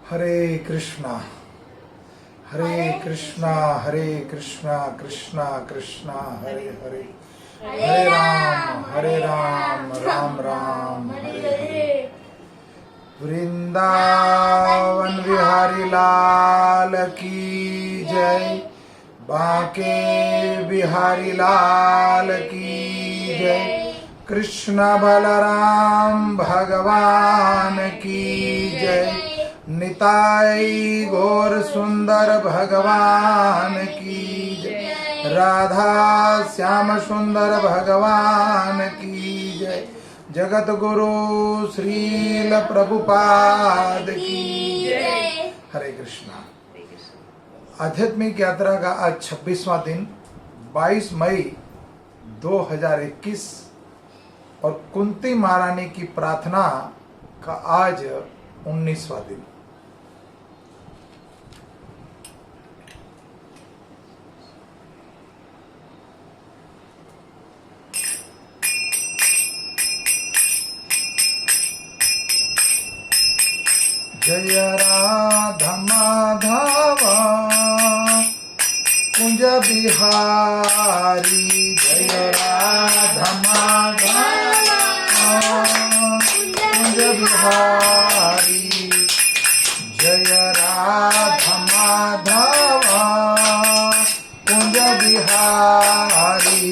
हरे कृष्णा कृष्णा कृष्णा कृष्णा हरे हरे, हरे राम राम राम हरे हरे। वृंदावन बिहारी लाल की जय, बांके बिहारी लाल की जय, कृष्ण बलराम भगवान की जय, निताई गौर सुंदर भगवान की जय, राधा श्याम सुंदर भगवान की जय, जगत गुरु श्रील प्रभुपाद की जय। हरे कृष्णा। आध्यात्मिक यात्रा का आज 26वां दिन 22 मई 2021 और कुंती महारानी की प्रार्थना का आज 19वां दिन। जय राधा माधवा कुंज बिहारी, जय राधा माधवा कुंज बिहारी, जय राधा माधवा कुंज बिहारी,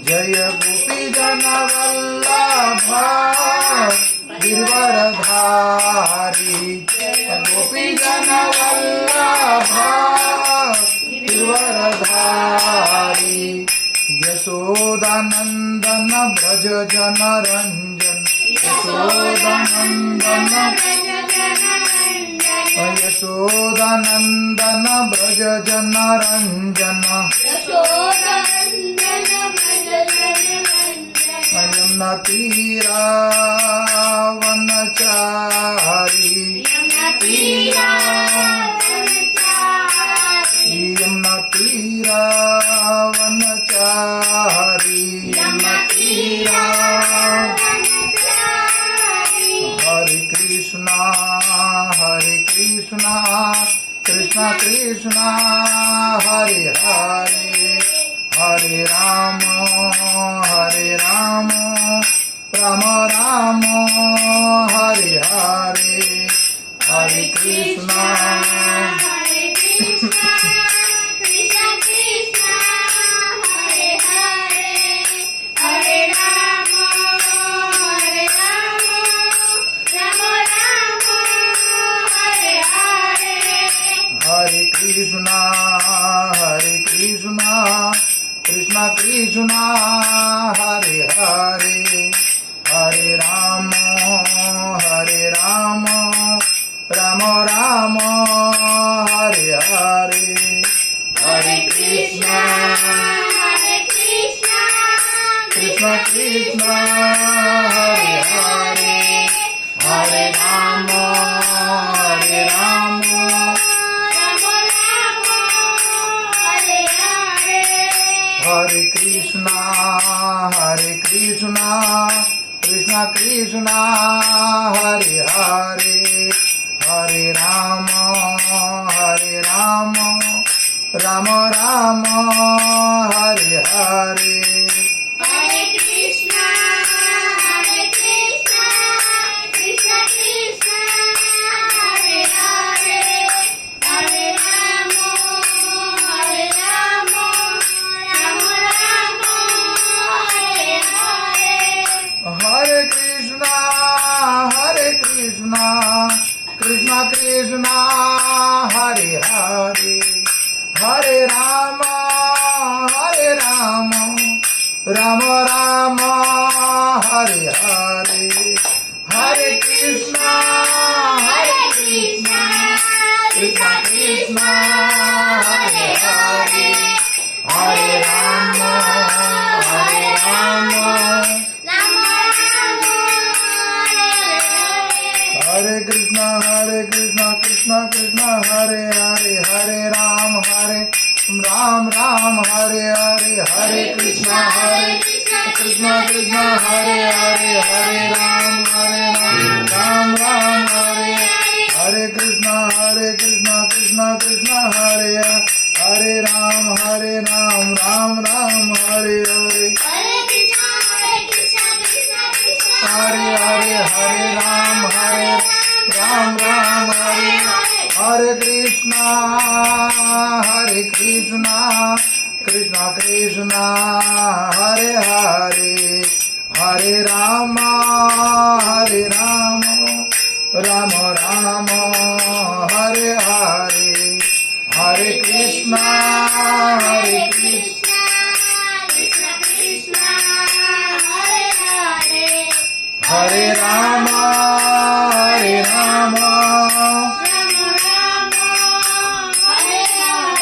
जय गोपी जन वल्लभा गिरवरधारी, गोपी जन वल्लभा गिरवरधारी, यशोदानंदन ब्रज जन रंजन, यशोदानंदन ब्रज जन रंजन, यमुना तीरा वनचारी, यमुना तीरा वनचारी, हरे कृष्णा कृष्णा कृष्णा हरे हरे, हरे राम राम राम हरे हरे, हरे कृष्णा कृष्णा कृष्णा हरे हरे, हरे राम राम राम हरे हरे, हरे कृष्णा कृष्णा कृष्णा हरे हरे, हरे राम राम राम हरे हरे, हरे कृष्णा कृष्णा कृष्णा हरे हरे, हरे राम हरे कृष्णा कृष्णा कृष्णा हरे हरे, हरे राम राम राम हरे हरे, हरे कृष्णा कृष्णा कृष्णा हरे हरे, हरे राम राम हरे हरे, हरे कृष्णा कृष्णा कृष्णा हरे हरे, हरे राम राम हरे हरे, हरे कृष्णा कृष्णा कृष्णा हरे हरे, हरे राम हरे कृष्णा कृष्णा कृष्णा हरे हरे, हरे राम राम हरे हरे, हरे Krishna Krishna Krishna Hare Hare Hare Ram Ram Ram Hare Hare Krishna Krishna Krishna Hare Hare Ram Ram Ram Hare Hare Hare Krishna Krishna Krishna Hare Hare Hare Ram Ram Hare Hare Krishna Krishna Krishna Hare Hare Hare Ram Ram Ram Hare Hare Hare Krishna Krishna Krishna Krishna Hare Hare हरे Ram Ram Ram Hare Hare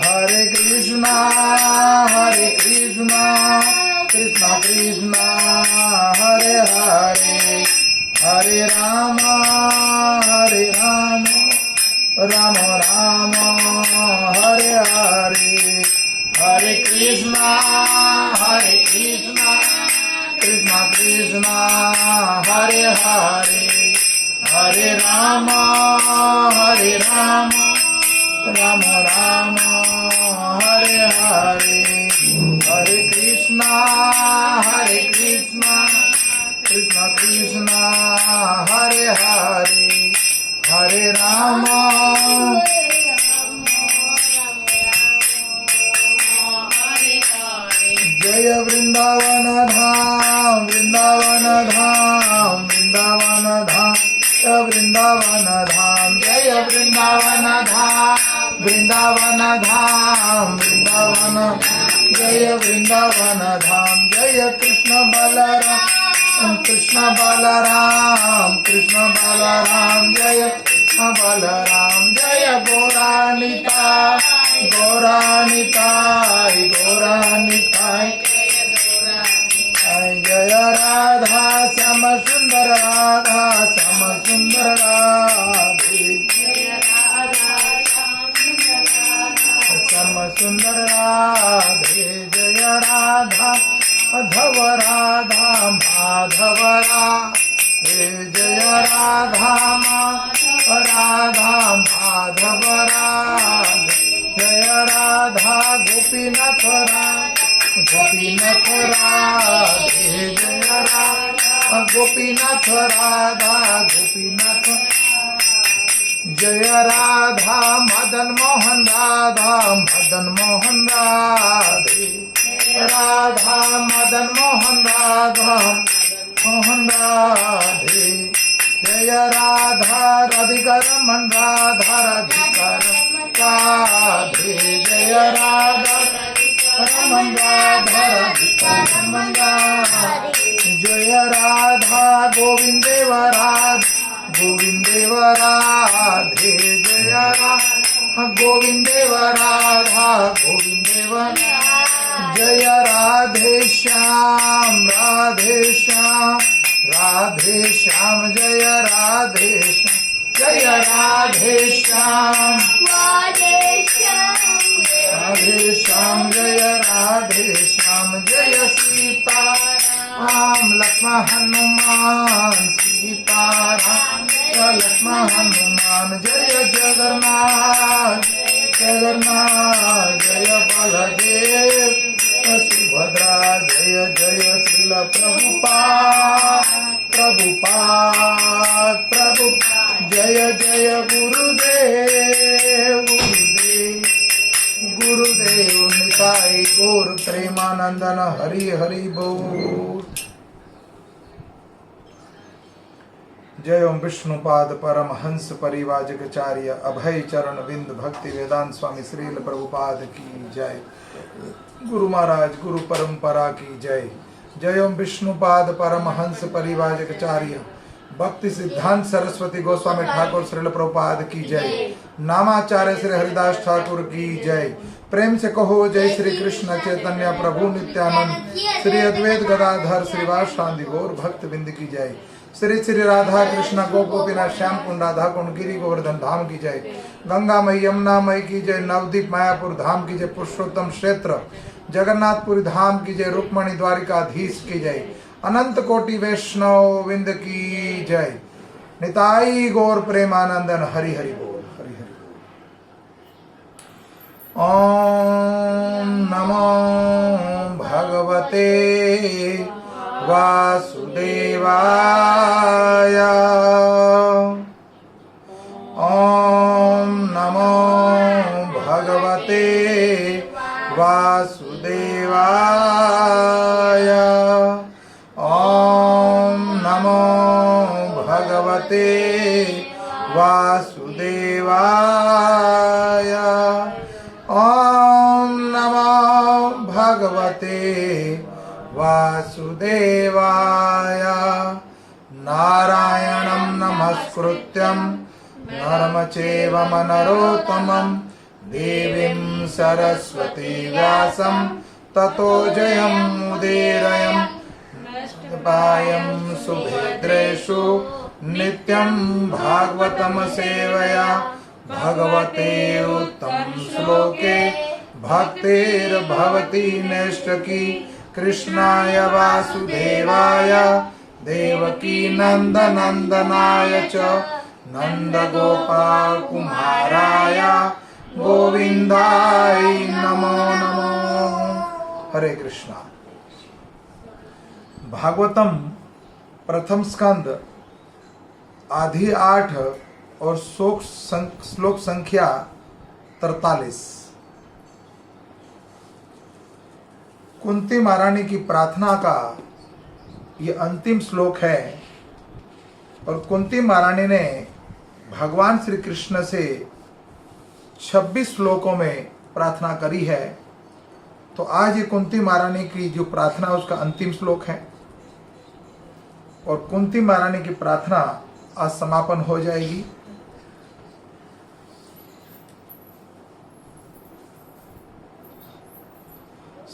हरे कृष्णा कृष्ण कृष्ण हरे हरे हरे राम राम हरे हरे हरे कृष्णा कृष्ण कृष्ण हरे हरे हरे राम राम हरे हरे हरे कृष्णा कृष्ण कृष्ण हरे हरे हरे राम जय वृंदावन धाम वृंदावन धाम वृंदावन धाम जय वृंदावन धाम जय वृंदावन धाम वृंदावन धाम वृंदावन जय वृंदावन धाम जय कृष्ण बलराम कृष्ण बलराम जय कृष्ण बलराम जय गौरानिताय जय राधा श्याम सुंदर राधे श्याम सुंदर राधे जय राधा माधव राधे जय राधा माधव राधे जय राधा गोपीनाथ राधे जय राधा गोपीनाथ जय राधा मदन मोहन राधे राधा मदन मोहन राधे जय राधा राधिका रमन राधे जय राधा रमन राधिका रमन जय राधा गोविंद देव राधे जय राधा गोविंद देव जय राधे श्याम जय राधे श्याम जय राधे श्याम जय सीता राम लक्ष्मण हनुमान सीताराम लक्ष्मण हनुमान जय जगन्नाथ जय बलदेव सुभद्रा जय श्रील प्रभुपाद जय गुरुदेव निताई गौर प्रेमानंदन हरि हरि बोल। जय ओम विष्णुपाद परमहंस परिवाजकाचार्य अभय चरण बिंद भक्ति वेदांत स्वामी श्रील प्रभुपाद की जय। गुरु महाराज गुरु परंपरा की जय। जय ओम विष्णुपाद परमहंस परिवाजकाचार्य भक्ति सिद्धांत सरस्वती गोस्वामी ठाकुर श्रील प्रभुपाद की जय। नामाचार्य श्री हरिदास ठाकुर की जय। प्रेम से कहो जय श्री कृष्ण चैतन्य प्रभु नित्यानंद श्री अद्वैत गदाधर श्रीवासादि गौर भक्त बिंद की जय। श्री राधा कृष्ण गोपीनाथ श्याम कुंड राधा कुंड गिरी गोवर्धन धाम की जय। गंगा मई यमुना मई की जय। नवदीप मायापुर धाम की जय। पुरुषोत्तम क्षेत्र जगन्नाथपुरी धाम की जय, रुक्मणी द्वारिकाधीश की जय, अनंत कोटि वैष्णव विंद की जय। निताई गौर प्रेमानंदन हरि हरि बोल, हरि हरि बोल। ओम नमो भगवते वासुदेवाय। ओम नमो भगवते वासुदेवाय। ओम नमो भगवते वासुदेवाय। ओम नमो भगवते वासुदेवाय। नारायणं नमस्कृत्यं नरं चैव नरोत्तमं देवीं सरस्वती व्यासं ततो जयमुदीरयम्। पायं सुभद्रेषु नित्यं भागवतं सेवया भगवते उत्तम श्लोके भक्तिर्भवति नैष्ठकी। कृष्णाय वासुदेवाय देवकी नंदनंदनाय च नंदगोपाकुमाराय गोविंदाय नमो नमो। हरे कृष्णा। भागवतम प्रथम स्कंद आधि 8 और श्लोक संख्या 43। कुंती महारानी की प्रार्थना का ये अंतिम श्लोक है और कुंती महारानी ने भगवान श्री कृष्ण से 26 श्लोकों में प्रार्थना करी है। तो आज ये कुंती महारानी की जो प्रार्थना है उसका अंतिम श्लोक है और कुंती महारानी की प्रार्थना आज समापन हो जाएगी।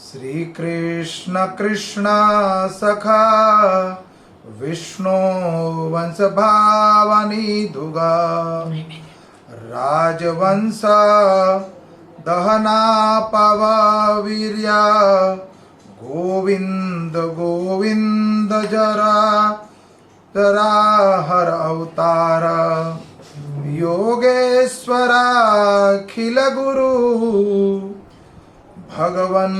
श्री कृष्ण कृष्ण सखा विष्णु वंश भावनी दुगा राजवंश दहना पववीर्या गोविंद गोविंद जरा जरा हर अवतार योगेश्वरा खिल गुरु भगवन्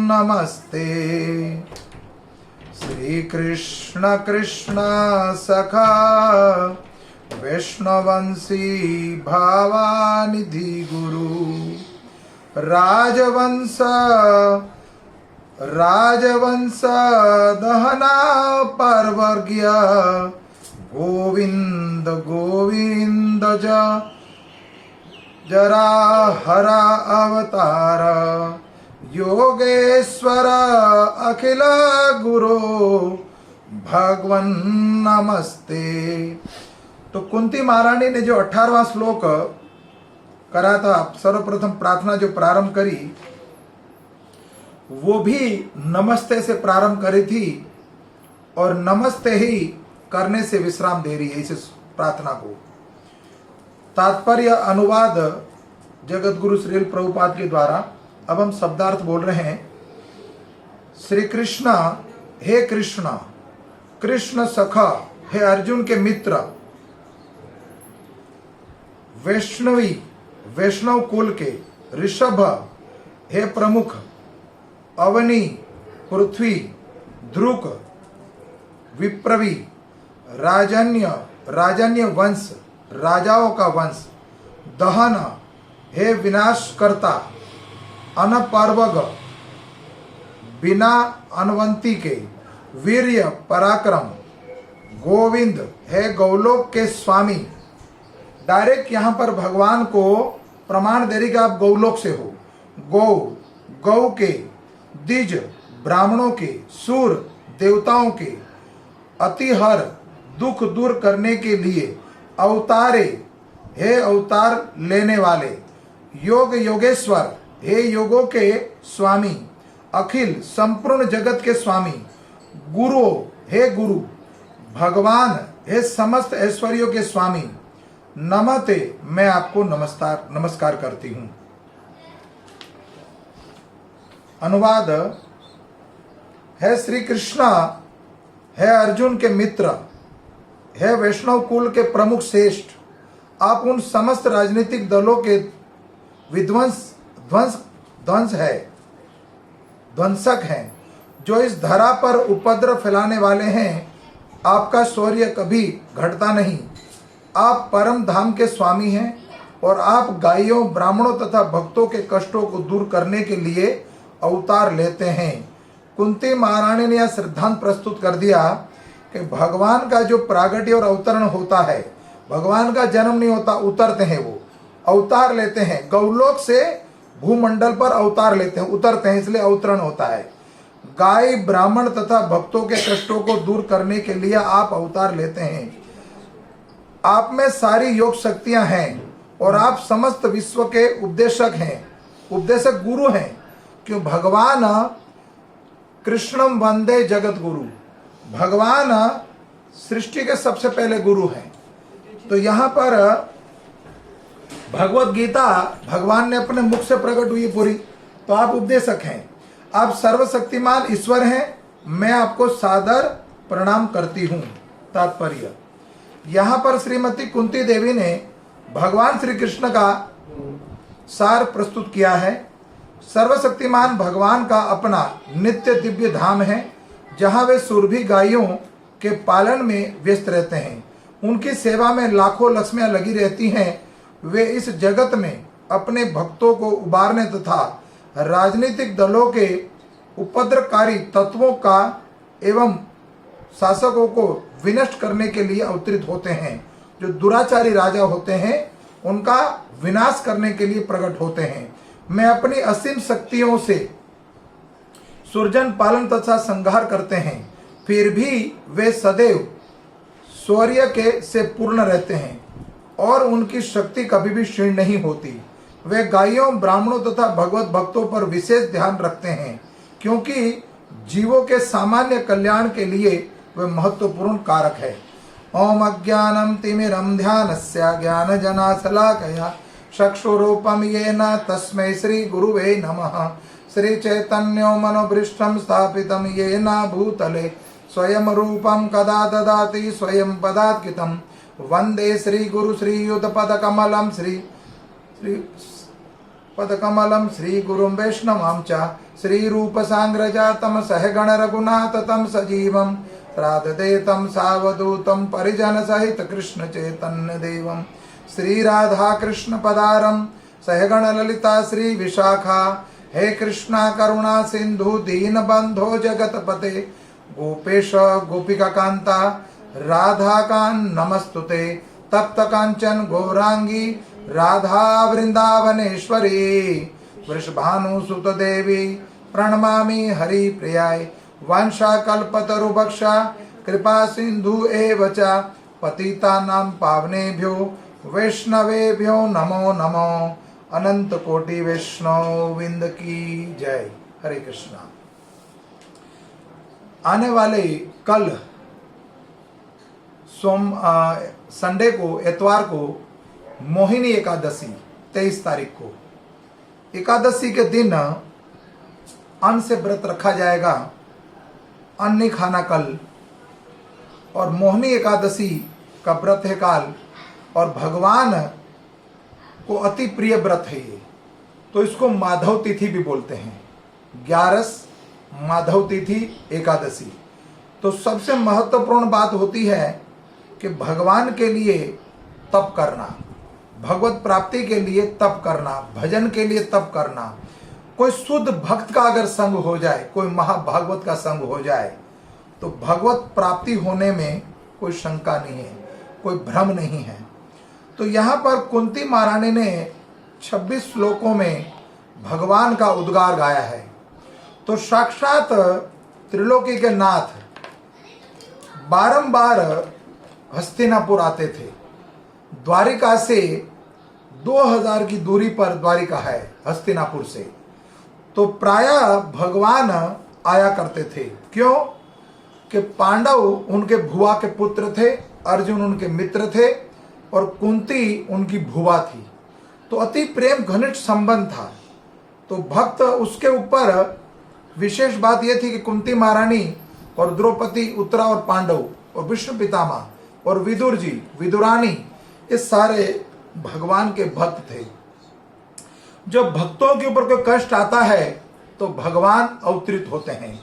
नमस्ते। श्री कृष्ण कृष्ण सखा वैष्णवंशी भावानिधि गुरु राजवंश राजवंश दहना परवर्ग्य गोविंद गोविंद जरा हरा अवतार योगेश्वर अखिल गुरु भगवन् नमस्ते। तो कुंती महारानी ने जो 18वां श्लोक करा था, सर्वप्रथम प्रार्थना जो प्रारंभ करी वो भी नमस्ते से प्रारंभ करी थी और नमस्ते ही करने से विश्राम दे रही है इस प्रार्थना को। तात्पर्य अनुवाद जगत गुरु श्रील प्रभुपाद के द्वारा। अब हम शब्दार्थ बोल रहे हैं। श्री कृष्ण, हे कृष्ण, कृष्ण सखा, हे अर्जुन के मित्र, वैष्णवी, वैष्णव कुल के, ऋषभ, हे प्रमुख, अवनी, पृथ्वी, ध्रुक, विप्रवी, राजन्य, राजन्य वंश, राजाओं का वंश, दहन, हे विनाशकर्ता, अनपर्वग, बिना अनवंती के, वीर्य, पराक्रम, गोविंद, हे गौलोक के स्वामी। डायरेक्ट यहाँ पर भगवान को प्रमाण दे रही कि आप गौलोक से हो। गौ, गौ के, द्विज, ब्राह्मणों के, सूर, देवताओं के, अतिहर, दुख दूर करने के लिए अवतारे, हे अवतार लेने वाले, योग योगेश्वर, हे योगों के स्वामी, अखिल संपूर्ण जगत के स्वामी, गुरु, हे गुरु, भगवान, हे समस्त ऐश्वर्यों के स्वामी, नमते, मैं आपको नमस्कार करती हूं। अनुवाद है श्री कृष्ण है अर्जुन के मित्र, है वैष्णव कुल के प्रमुख श्रेष्ठ, आप उन समस्त राजनीतिक दलों के ध्वंसक हैं जो इस धरा पर उपद्रव फैलाने वाले हैं। आपका शौर्य कभी घटता नहीं। आप परम धाम के स्वामी हैं और आप गायों, ब्राह्मणों तथा भक्तों के कष्टों को दूर करने के लिए अवतार लेते हैं। कुंती महारानी ने यह सिद्धांत प्रस्तुत कर दिया कि भगवान का जो प्रागट्य और अवतरण होता है, भगवान का जन्म नहीं होता, उतरते हैं, वो अवतार लेते हैं, गौलोक से भूमंडल पर अवतार लेते हैं, उतरते हैं, इसलिए अवतरण होता है। गाय, ब्राह्मण तथा भक्तों के कष्टों को दूर करने के लिए आप अवतार लेते हैं। आप में सारी योग शक्तियां हैं और आप समस्त विश्व के उपदेशक हैं, उपदेशक गुरु हैं। क्यों? भगवान कृष्णम वंदे जगत गुरु, भगवान सृष्टि के सबसे पहले गुरु हैं। तो यहाँ पर भगवत गीता भगवान ने अपने मुख से प्रकट हुई पूरी, तो आप उपदेशक हैं, आप सर्वशक्तिमान ईश्वर हैं। मैं आपको सादर प्रणाम करती हूँ। तात्पर्य, यहाँ पर श्रीमती कुंती देवी ने भगवान श्री कृष्ण का सार प्रस्तुत किया है। सर्वशक्तिमान भगवान का अपना नित्य दिव्य धाम है, जहाँ वे सुरभि गायों के पालन में व्यस्त रहते हैं। उनकी सेवा में लाखों लक्ष्मियां लगी रहती हैं। वे इस जगत में अपने भक्तों को उबारने तथा राजनीतिक दलों के उपद्रवकारी तत्वों का एवं शासकों को विनष्ट करने के लिए अवतरित होते हैं। जो दुराचारी राजा होते हैं उनका विनाश करने के लिए प्रकट होते हैं। मैं अपनी असीम शक्तियों से सृजन, पालन तथा संहार करते हैं, फिर भी वे सदैव शौर्य के से पूर्ण रहते हैं और उनकी शक्ति कभी भी क्षीण नहीं होती। वे गायों, ब्राह्मणों तथा भगवत भक्तों पर विशेष ध्यान रखते हैं, क्योंकि जीवों के सामान्य कल्याण के लिए वे महत्वपूर्ण कारक है। ओम अज्ञानम तिमिरम ध्यानस्य ज्ञानजनाशलाकया चक्षुरूपम येन तस्मै श्री गुरुवे नमः। श्री चैतन्यो मनोभीष्टं स्थापितं येन भूतले स्वयं रूपं कदा ददाति स्वयं पदात्कितं। वंदे श्री गुरु श्रीयुतपदकमलं पदकमलं श्री गुरुं वैष्णवं च श्रीरूपसाङ्ग्रजातं सहगण रघुनाथतं सजीवं राधदेतं सावधूतं परिजन सहित कृष्ण चैतन्य देवं श्री राधा कृष्ण पदारं सहगण ललिता श्री विशाखा। हे कृष्णा करुणा सिंधु दीन बंधो जगतपते गोपेश गोपिका कांता राधा कान नमस्तुते। तप्त कांचन गौरांगी राधा वृंदावनेश्वरी वृषभानुसुत देवी प्रणमामि हरि प्रियाय। वंशा कल्पतरुभक्षा कृपा सिंधु एव च पतितानां पावनेभ्यो वैष्णवेभ्यो नमो नमो। अनंत कोटि वैष्णव विंद की जय। हरे कृष्णा। आने वाले कल संडे को, एतवार को मोहिनी एकादशी 23 तारीख को, एकादशी के दिन अन्न से व्रत रखा जाएगा, अन्न नहीं खाना कल। और मोहिनी एकादशी का व्रत है काल, और भगवान को अति प्रिय व्रत है ये, तो इसको माधव तिथि भी बोलते हैं। 11 माधव तिथि एकादशी। तो सबसे महत्वपूर्ण बात होती है कि भगवान के लिए तप करना, भगवत प्राप्ति के लिए तप करना, भजन के लिए तप करना। कोई शुद्ध भक्त का अगर संग हो जाए, कोई महाभागवत का संग हो जाए, तो भगवत प्राप्ति होने में कोई शंका नहीं है, कोई भ्रम नहीं है। तो यहाँ पर कुंती महारानी ने 26 श्लोकों में भगवान का उद्गार गाया है। तो साक्षात त्रिलोकी के नाथ बारंबार हस्तिनापुर आते थे। द्वारिका से 2000 की दूरी पर द्वारिका है हस्तिनापुर से। तो प्रायः भगवान आया करते थे। क्यों? कि पांडव उनके भुआ के पुत्र थे, अर्जुन उनके मित्र थे और कुंती उनकी भुआ थी। तो अति प्रेम घनिष्ठ संबंध था। तो भक्त उसके ऊपर विशेष बात यह थी कि कुंती महारानी और द्रौपदी, उत्तरा और पांडव और विष्णु पितामह और विदुर जी, विदुरानी, ये सारे भगवान के भक्त थे। जब भक्तों के ऊपर कोई कष्ट आता है तो भगवान अवतरित होते हैं।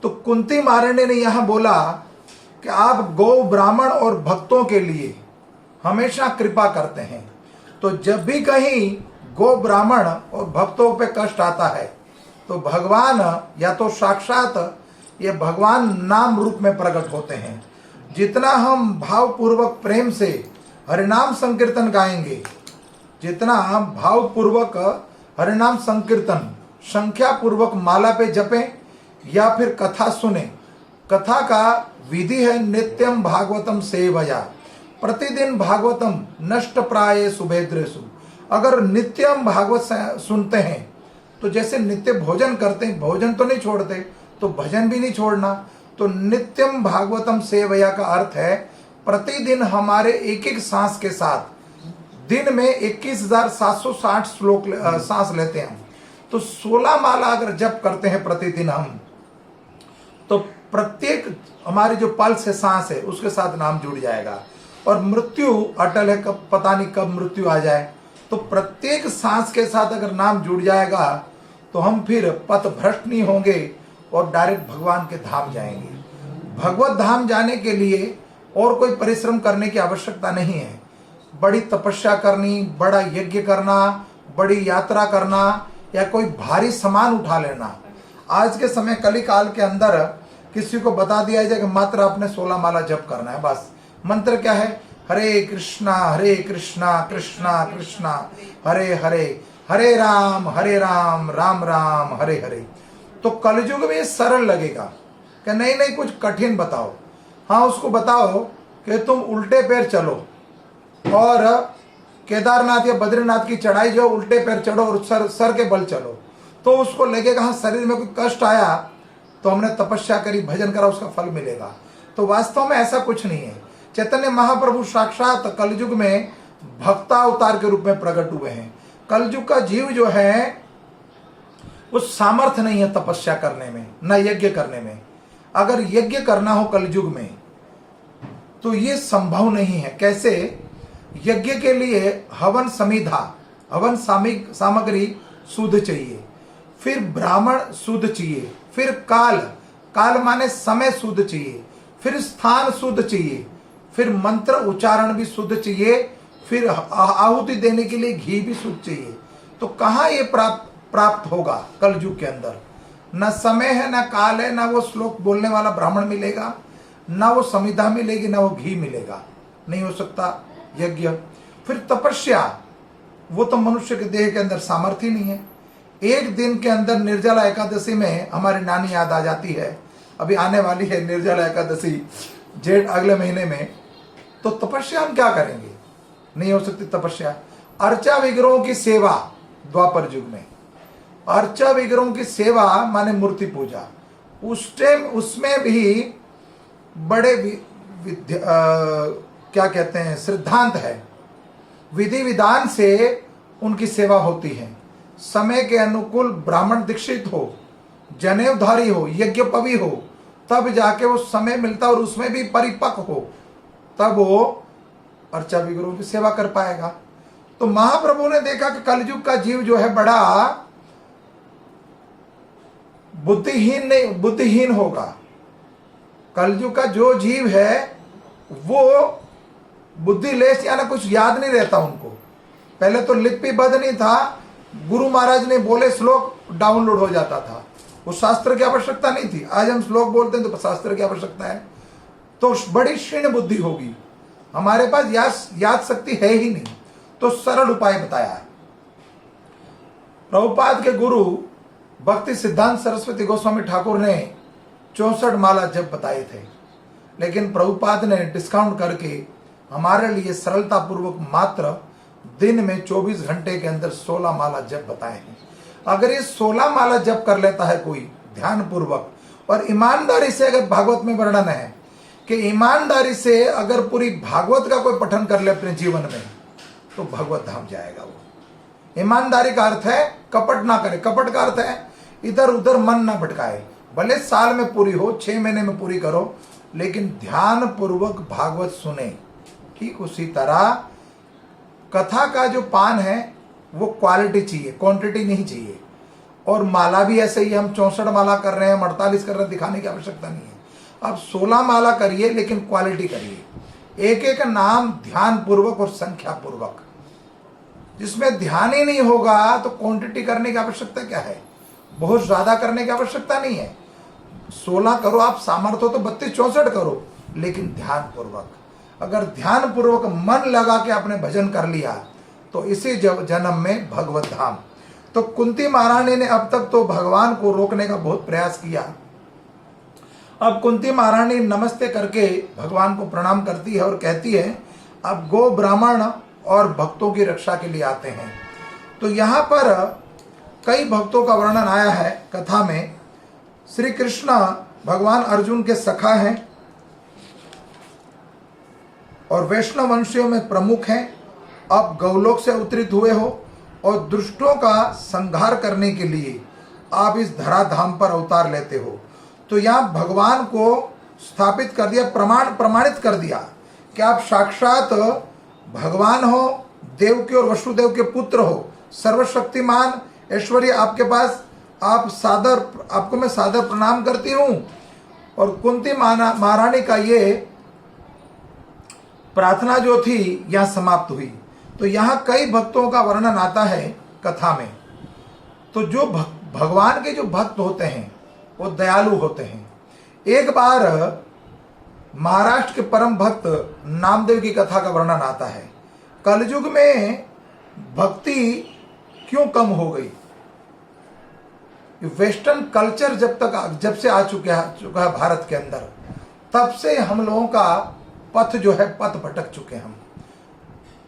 तो कुंती महारानी ने यहां बोला कि आप गौ, ब्राह्मण और भक्तों के लिए हमेशा कृपा करते हैं। तो जब भी कहीं गौ, ब्राह्मण और भक्तों पे कष्ट आता है तो भगवान या तो साक्षात ये भगवान नाम रूप में प्रकट होते हैं। जितना हम भावपूर्वक प्रेम से हरिनाम संकीर्तन गाएंगे, जितना हम भावपूर्वक हरिनाम संकीर्तन संख्या पूर्वक माला पे जपें या फिर कथा सुने, कथा का विधि है नित्यम भागवतम सेवया, प्रतिदिन भागवतम नष्ट प्राय सुभेद्रेसु। अगर नित्यम भागवत सुनते हैं तो जैसे नित्य भोजन करते हैं, भोजन तो नहीं छोड़ते, तो भजन भी नहीं छोड़ना। तो नित्यम भागवतम सेवया का अर्थ है प्रतिदिन हमारे एक एक सांस के साथ दिन में 21,760 श्लोक सांस लेते हैं हम। तो 16 माला अगर जप करते हैं प्रतिदिन हम, तो प्रत्येक हमारी जो पल्स है, सांस है, उसके साथ नाम जुड़ जाएगा। और मृत्यु अटल है, कब पता नहीं कब मृत्यु आ जाए। तो प्रत्येक सांस के साथ अगर नाम जुड़ जाएगा तो हम फिर पथ भ्रष्ट नहीं होंगे और डायरेक्ट भगवान के धाम जाएंगे। भगवत धाम जाने के लिए और कोई परिश्रम करने की आवश्यकता नहीं है। बड़ी तपस्या करनी, बड़ा यज्ञ करना, बड़ी यात्रा करना या कोई भारी सामान उठा लेना। आज के समय कली काल के अंदर किसी को बता दिया जाए कि मात्र आपने 16 माला जप करना है, बस। मंत्र क्या है? हरे कृष्णा कृष्णा कृष्णा हरे हरे, हरे राम राम राम हरे हरे। तो कलयुग में सरल लगेगा कि नहीं नहीं कुछ कठिन बताओ। हाँ, उसको बताओ कि तुम उल्टे पैर चलो और केदारनाथ या बद्रीनाथ की चढ़ाई जो उल्टे पैर चढ़ो और सर के बल चलो, तो उसको लगेगा हाँ शरीर में कोई कष्ट आया तो हमने तपस्या करी, भजन करा, उसका फल मिलेगा। तो वास्तव में ऐसा कुछ नहीं है। चैतन्य महाप्रभु साक्षात कलयुग में भक्तावतार के रूप में प्रकट हुए हैं। कलयुग का जीव जो है उस सामर्थ्य नहीं है तपस्या करने में, न यज्ञ करने में। अगर यज्ञ करना हो कलयुग में तो ये संभव नहीं है। कैसे? यज्ञ के लिए हवन समिधा, हवन सामग्री शुद्ध चाहिए, फिर ब्राह्मण शुद्ध चाहिए, फिर काल माने समय शुद्ध चाहिए, फिर स्थान शुद्ध चाहिए, फिर मंत्र उच्चारण भी शुद्ध चाहिए, फिर आहुति देने के लिए घी भी शुद्ध चाहिए। तो कहाँ ये प्राप्त होगा कलयुग के अंदर? न समय है, न काल है, न वो श्लोक बोलने वाला ब्राह्मण मिलेगा, न वो समिधा मिलेगी, न वो घी मिलेगा। नहीं हो सकता यज्ञ। फिर तपस्या, वो तो मनुष्य के देह के अंदर सामर्थ्य नहीं है। एक दिन के अंदर निर्जला एकादशी में हमारी नानी याद आ जाती है। अभी आने वाली है निर्जला एकादशी, जेठ अगले महीने में। तो तपस्या हम क्या करेंगे? नहीं हो सकती तपस्या। अर्चा विग्रहों की सेवा, द्वापर युग में अर्चा विग्रहों की सेवा माने मूर्ति पूजा। उस टाइम उसमें भी बड़े क्या कहते हैं, सिद्धांत है, विधि विधान से उनकी सेवा होती है। समय के अनुकूल ब्राह्मण दीक्षित हो, जनेऊधारी हो, यज्ञपवी हो, तब जाके वो समय मिलता और उसमें भी परिपक्व हो, तब वो अर्चा विग्रहों की सेवा कर पाएगा। तो महाप्रभु ने देखा कि कलयुग का जीव जो है बड़ा बुद्धिहीन होगा। कलयुग का जो जीव है वो बुद्धिलेस या ना कुछ याद नहीं रहता उनको। पहले तो लिपिबद्ध नहीं था, गुरु महाराज ने बोले श्लोक डाउनलोड हो जाता था, उस शास्त्र की आवश्यकता नहीं थी। आज हम श्लोक बोलते हैं तो शास्त्र की आवश्यकता है। तो बड़ी क्षीण बुद्धि होगी, हमारे पास याद शक्ति है ही नहीं। तो सरल उपाय बताया है प्रभुपाद के गुरु भक्ति सिद्धांत सरस्वती गोस्वामी ठाकुर ने 64 माला जप बताए थे, लेकिन प्रभुपाद ने डिस्काउंट करके हमारे लिए सरलता पूर्वक मात्र दिन में 24 घंटे के अंदर 16 माला जप बताए हैं। अगर ये 16 माला जप कर लेता है कोई ध्यान पूर्वक और ईमानदारी से, अगर भागवत में वर्णन है कि ईमानदारी से अगर पूरी भागवत का कोई पठन कर ले अपने जीवन में तो भगवत धाम जाएगा वो। ईमानदारी का अर्थ है कपट ना करे। कपट का अर्थ है इधर उधर मन ना भटकाए। भले साल में पूरी हो, 6 महीने में पूरी करो, लेकिन ध्यान पूर्वक भागवत सुने। ठीक उसी तरह कथा का जो पान है वो क्वालिटी चाहिए, क्वांटिटी नहीं चाहिए। और माला भी ऐसे ही, हम 64 माला कर रहे हैं, 48 कर रहे हैं, दिखाने की आवश्यकता नहीं है। अब 16 माला करिए, लेकिन क्वालिटी करिए। एक एक नाम ध्यान पूर्वक और संख्या पूर्वक। जिसमें ध्यान ही नहीं होगा तो क्वांटिटी करने की आवश्यकता क्या है? बहुत ज्यादा करने की आवश्यकता नहीं है। 16 करो, आप सामर्थ्य हो तो 32 64 करो, लेकिन ध्यान पूर्वक। अगर ध्यान पूर्वक मन लगा के आपने भजन कर लिया तो इसी जन्म में भगवत धाम। तो कुंती महारानी ने अब तक तो भगवान को रोकने का बहुत प्रयास किया। अब कुंती महारानी नमस्ते करके भगवान को प्रणाम करती है और कहती है, अब गो ब्राह्मण और भक्तों की रक्षा के लिए आते हैं। तो यहाँ पर कई भक्तों का वर्णन आया है कथा में। श्री कृष्ण भगवान अर्जुन के सखा हैं और वैष्णव वंशियों में प्रमुख हैं। अब गौलोक से अवतरित हुए हो और दुष्टों का संहार करने के लिए आप इस धराधाम पर अवतार लेते हो। तो यहाँ भगवान को स्थापित कर दिया, प्रमाणित कर दिया कि आप साक्षात भगवान हो, देवकी और वसुदेव के पुत्र हो, सर्वशक्तिमान ऐश्वर्य आपके पास, आपको मैं सादर प्रणाम करती हूँ। और कुंती महारानी का ये प्रार्थना जो थी यहाँ समाप्त हुई। तो यहाँ कई भक्तों का वर्णन आता है कथा में। तो जो भगवान के जो भक्त होते हैं वो दयालु होते हैं। एक बार महाराष्ट्र के परम भक्त नामदेव की कथा का वर्णन आता है। कलयुग में भक्ति क्यों कम हो गई? वेस्टर्न कल्चर जब से आ चुका है भारत के अंदर, तब से हम लोगों का पथ जो है, पथ भटक चुके हम।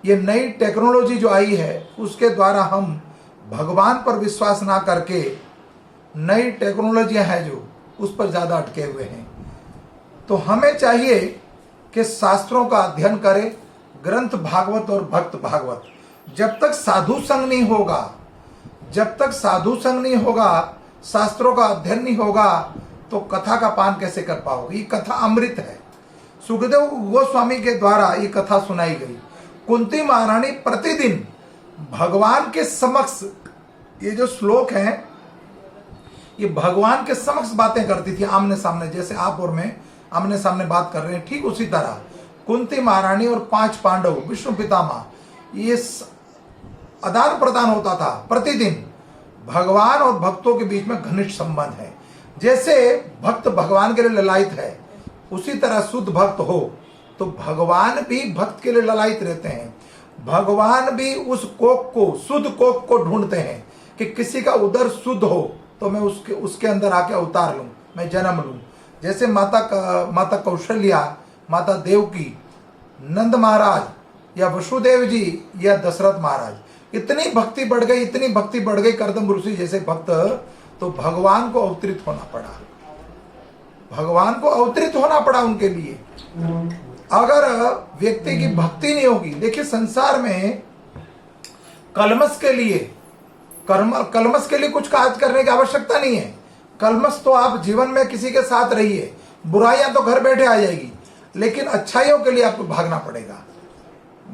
ये नई टेक्नोलॉजी जो आई है उसके द्वारा हम भगवान पर विश्वास ना करके नई टेक्नोलॉजियां हैं जो उस पर ज्यादा अटके हुए हैं। तो हमें चाहिए कि शास्त्रों का अध्ययन करें, ग्रंथ भागवत और भक्त भागवत। जब तक साधु संग नहीं होगा, शास्त्रों का अध्ययन नहीं होगा, तो कथा का पान कैसे कर पाओगे? ये कथा अमृत है। सुखदेव गोस्वामी के द्वारा ये कथा सुनाई गई। कुंती महारानी प्रतिदिन भगवान के समक्ष, ये जो श्लोक हैं, ये भगवान के समक्ष बातें करती थी, आमने सामने। जैसे आप और मैं आमने सामने बात कर रहे हैं, ठीक उसी तरह कुंती महारानी और 5 पांडव, विष्णु पितामह, ये आदान प्रदान होता था प्रतिदिन। भगवान और भक्तों के बीच में घनिष्ठ संबंध है। जैसे भक्त भगवान के लिए ललायित है, उसी तरह शुद्ध भक्त हो तो भगवान भी भक्त के लिए ललायित रहते हैं। भगवान भी उस कोक को, शुद्ध कोक को ढूंढते हैं कि किसी का उदर शुद्ध हो तो मैं उसके अंदर आके अवतार लूं, मैं जन्म लूं। जैसे माता कौशल्या, माता देवकी, नंद महाराज या वसुदेव जी या दशरथ महाराज, इतनी भक्ति बढ़ गई कर्दम ऋषि जैसे भक्त, तो भगवान को अवतरित होना पड़ा उनके लिए। अगर व्यक्ति की भक्ति नहीं होगी, देखिए संसार में कलमस के लिए कुछ काज करने की आवश्यकता नहीं है। कलमस तो आप जीवन में किसी के साथ रहिए, बुराइयां तो घर बैठे आ जाएगी, लेकिन अच्छाइयों के लिए आपको भागना पड़ेगा।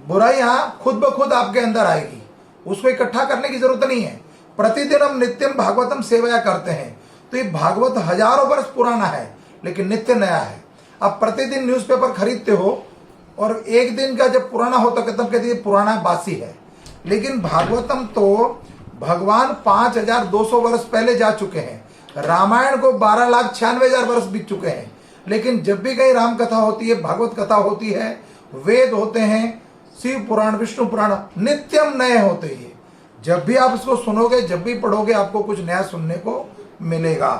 बुराइयां खुद ब खुद आपके अंदर आएगी, उसको इकट्ठा करने की जरूरत नहीं है। प्रतिदिन हम नित्यम भागवतम सेवया करते हैं, तो ये भागवत हजारों वर्ष पुराना है लेकिन नित्य नया है। आप प्रतिदिन न्यूज़पेपर खरीदते हो और एक दिन का जब पुराना होता है तब कहते हैं पुराना बासी है। लेकिन भागवतम तो भगवान 5200 वर्ष पहले जा चुके हैं। रामायण को 12,96,000 वर्ष बीत चुके हैं। लेकिन जब भी कहीं राम कथा होती है, भागवत कथा होती है, वेद होते हैं, शिव पुराण, विष्णु पुराण नित्यम नए होते हैं। जब भी आप इसको सुनोगे, जब भी पढ़ोगे, आपको कुछ नया सुनने को मिलेगा।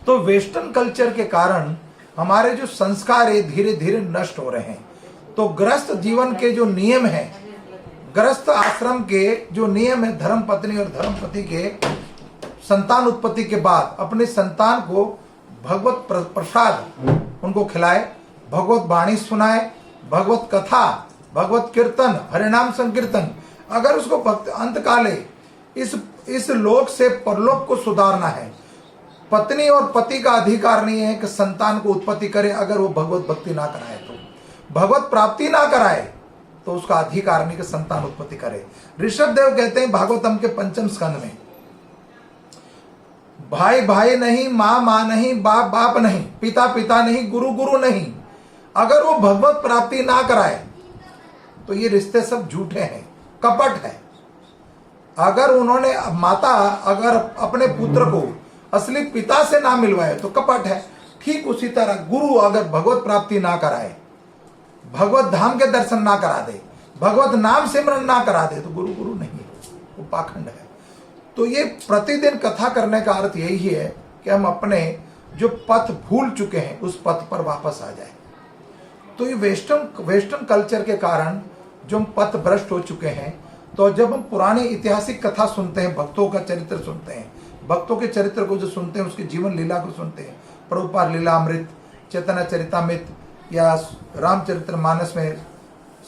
तो वेस्टर्न कल्चर के कारण हमारे जो संस्कार है धीरे धीरे नष्ट हो रहे हैं। तो गृहस्थ जीवन के जो नियम है, गृहस्थ आश्रम के जो नियम है, धर्म पत्नी और धर्म पति के संतान उत्पत्ति के बाद अपने संतान को भगवत प्रसाद उनको खिलाए, भगवत वाणी सुनाए, भगवत कथा, भगवत कीर्तन, हरिनाम संकीर्तन। अगर उसको भक्त अंत काले इस लोक से परलोक को सुधारना है। पत्नी और पति का अधिकार नहीं है कि संतान को उत्पत्ति करे अगर वो भगवत भक्ति ना कराए, तो भगवत प्राप्ति ना कराए तो उसका अधिकार नहीं कि संतान उत्पत्ति करे। ऋषभ देव कहते हैं भागवतम के 5वें स्कंद में, भाई भाई नहीं, माँ माँ नहीं, बाप बाप नहीं, पिता पिता नहीं, गुरु गुरु नहीं, अगर वो भगवत प्राप्ति ना कराए तो ये रिश्ते सब झूठे हैं, कपट है। अगर उन्होंने माता अगर अपने पुत्र को असली पिता से ना मिलवाए तो कपट है। ठीक उसी तरह गुरु अगर भगवत प्राप्ति ना कराए, भगवत धाम के दर्शन ना करा दे, भगवत नाम सिमरन ना करा दे तो गुरु गुरु नहीं है, वो पाखंड है। तो ये प्रतिदिन कथा करने का अर्थ यही है कि हम अपने जो पथ भूल चुके हैं उस पथ पर वापस आ जाए। तो ये वेस्टर्न कल्चर के कारण जो हम पथ भ्रष्ट हो चुके हैं, तो जब हम पुरानी ऐतिहासिक कथा सुनते हैं, भक्तों का चरित्र सुनते हैं, भक्तों के चरित्र को जो सुनते हैं, उसके जीवन लीला को सुनते हैं, प्रभुपाद लीलामृत, चैतन्य चरितामृत या रामचरितमानस में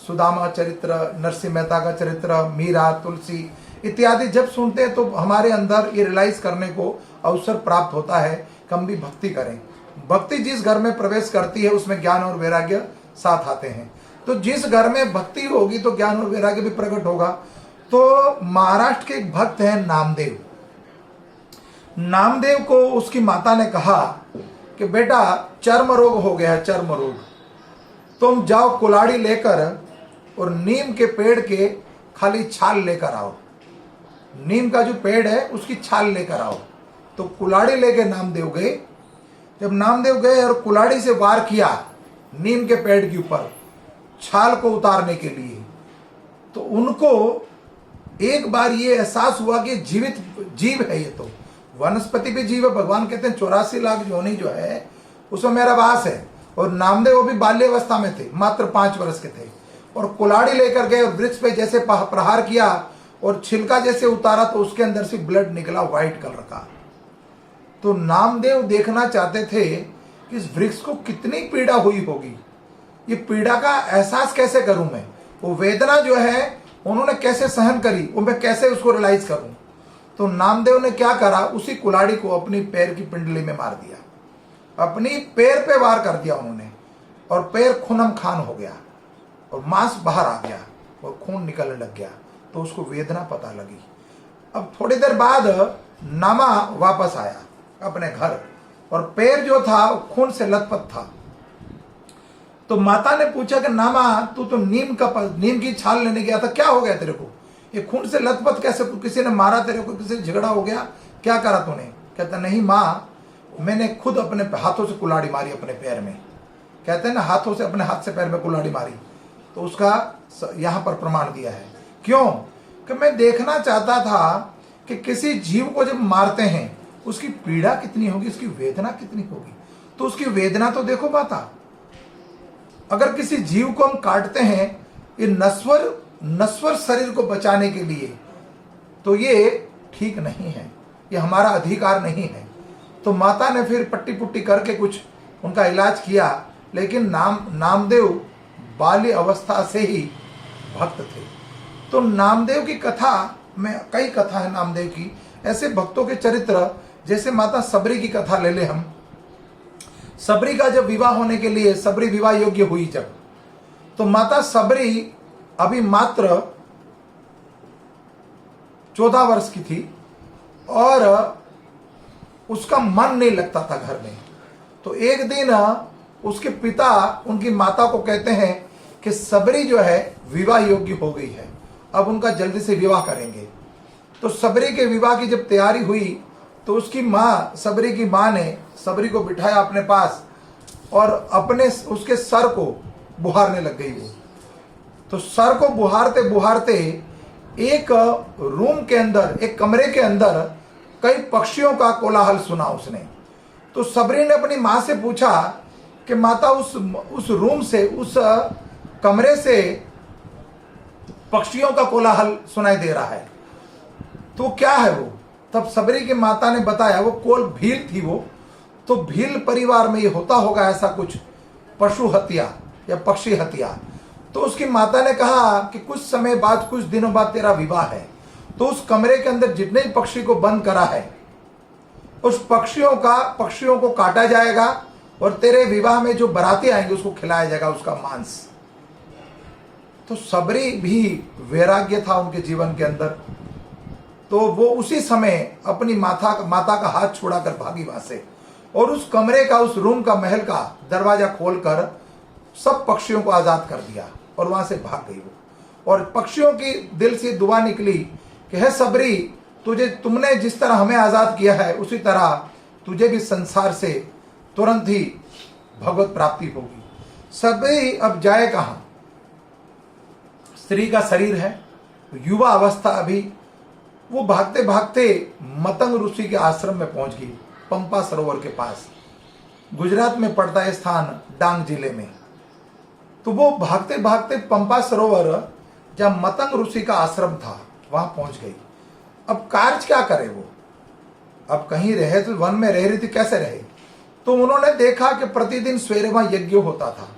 सुदामा चरित्र, नरसिंह मेहता का चरित्र, मीरा, तुलसी इत्यादि जब सुनते हैं तो हमारे अंदर ये रियलाइज करने को अवसर प्राप्त होता है कि हम भी भक्ति करें। भक्ति जिस घर में प्रवेश करती है उसमें ज्ञान और वैराग्य साथ आते हैं। तो जिस घर में भक्ति होगी तो ज्ञान और वैराग्य भी प्रकट होगा। तो महाराष्ट्र के एक भक्त हैं नामदेव। नामदेव को उसकी माता ने कहा कि बेटा चर्म रोग हो गया है, चर्म रोग, तुम जाओ कुल्हाड़ी लेकर और नीम के पेड़ के खाली छाल लेकर आओ, नीम का जो पेड़ है उसकी छाल लेकर आओ। तो कुल्हाड़ी लेके नामदेव गए। जब नामदेव गए और कुल्हाड़ी से वार किया नीम के पेड़ के ऊपर छाल को उतारने के लिए, तो उनको एक बार ये एहसास हुआ कि जीवित जीव है, ये तो वनस्पति भी जीव है। भगवान कहते हैं 84 लाख योनि जो है उसमें मेरा वास है। और नामदेव वो भी बाल्यावस्था में थे, मात्र 5 वर्ष के थे, और कुल्हाड़ी लेकर गए और वृक्ष पे जैसे प्रहार किया और छिलका जैसे उतारा तो उसके अंदर से ब्लड निकला, व्हाइट कलर का। तो नामदेव देखना चाहते थे कि इस वृक्ष को कितनी पीड़ा हुई होगी, ये पीड़ा का एहसास कैसे करूं मैं, वो वेदना जो है उन्होंने कैसे सहन करी, वो मैं कैसे उसको रियलाइज करूं। तो नामदेव ने क्या करा, उसी कुल्हाड़ी को अपनी पैर की पिंडली में मार दिया, अपनी पैर पे वार कर दिया उन्होंने, और पैर खूनम खान हो गया और मांस बाहर आ गया और खून निकलने लग गया। तो उसको वेदना पता लगी। अब थोड़ी देर बाद नामा वापस आया अपने घर और पैर जो था खून से लथपथ था। तो माता ने पूछा कि नामा तू तो नीम की छाल लेने गया था, क्या हो गया तेरे को, ये खून से लथपथ कैसे, किसी ने मारा तेरे को, किसी से झगड़ा हो गया, क्या करा तूने? कहता नहीं माँ, मैंने खुद अपने हाथों से कुल्हाड़ी मारी अपने पैर में। कहते हैं ना, हाथों से अपने हाथ से पैर में कुल्हाड़ी मारी। तो उसका यहाँ पर प्रमाण दिया है। क्यों? कि मैं देखना चाहता था कि किसी जीव को जब मारते हैं उसकी पीड़ा कितनी होगी, उसकी वेदना कितनी होगी। तो उसकी वेदना तो देखो माता, अगर किसी जीव को हम काटते हैं ये नश्वर शरीर को बचाने के लिए, तो ये ठीक नहीं है, ये हमारा अधिकार नहीं है। तो माता ने फिर पट्टी पुट्टी करके कुछ उनका इलाज किया, लेकिन नामदेव बाल्य अवस्था से ही भक्त थे। तो नामदेव की कथा में कई कथा है नामदेव की, ऐसे भक्तों के चरित्र, जैसे माता सबरी की कथा ले ले हम। सबरी का जब विवाह होने के लिए, सबरी विवाह योग्य हुई जब, तो माता सबरी अभी मात्र 14 वर्ष की थी और उसका मन नहीं लगता था घर में। तो एक दिन उसके पिता उनकी माता को कहते हैं कि सबरी जो है विवाह योग्य हो गई है, अब उनका जल्दी से विवाह करेंगे। तो सबरी के विवाह की जब तैयारी हुई तो उसकी माँ, सबरी की माँ ने सबरी को बिठाया अपने पास और उसके सर को बुहारने लग गई वो। तो सर को बुहारते बुहारते एक रूम के अंदर, एक कमरे के अंदर कई पक्षियों का कोलाहल सुना उसने। तो सबरी ने अपनी माँ से पूछा कि माता उस रूम से, उस कमरे से पक्षियों का कोलाहल सुनाई दे रहा है, तो क्या है वो? तब सबरी की माता ने बताया वो भील थी वो। तो भील परिवार में ये होता होगा ऐसा कुछ, पशु हत्या या पक्षी हत्या। तो उसकी माता ने कहा कि कुछ समय बाद, कुछ दिनों बाद तेरा विवाह है तो उस कमरे के अंदर जितने भी पक्षी को बंद करा है, उस पक्षियों को काटा जाएगा और तेरे विवाह में जो बाराती आएंगे उसको खिलाया जाएगा उसका मांस। तो सबरी भी वैराग्य था उनके जीवन के अंदर। तो वो उसी समय अपनी माता का हाथ छुड़ाकर भागी वहां से, और उस कमरे का, उस रूम का, महल का दरवाजा खोलकर सब पक्षियों को आजाद कर दिया और वहां से भाग गई वो। और पक्षियों की दिल से दुआ निकली कि हे सबरी, तुमने जिस तरह हमें आजाद किया है उसी तरह तुझे भी संसार से तुरंत ही भगवत प्राप्ति होगी। सबरी अब जाए कहां? स्त्री का शरीर है, युवा अवस्था अभी, वो भागते भागते मतंग ऋषि के आश्रम में पहुंच गई, पंपा सरोवर के पास। गुजरात में पड़ता है स्थान, डांग जिले में। तो वो भागते भागते पंपा सरोवर, जहां मतंग ऋषि का आश्रम था, वहां पहुंच गई। अब कार्य क्या करे वो? अब कहीं रहे तो वन में रह रही थी, कैसे रहे? तो उन्होंने देखा कि प्रतिदिन सवेरे वहां यज्ञ होता था।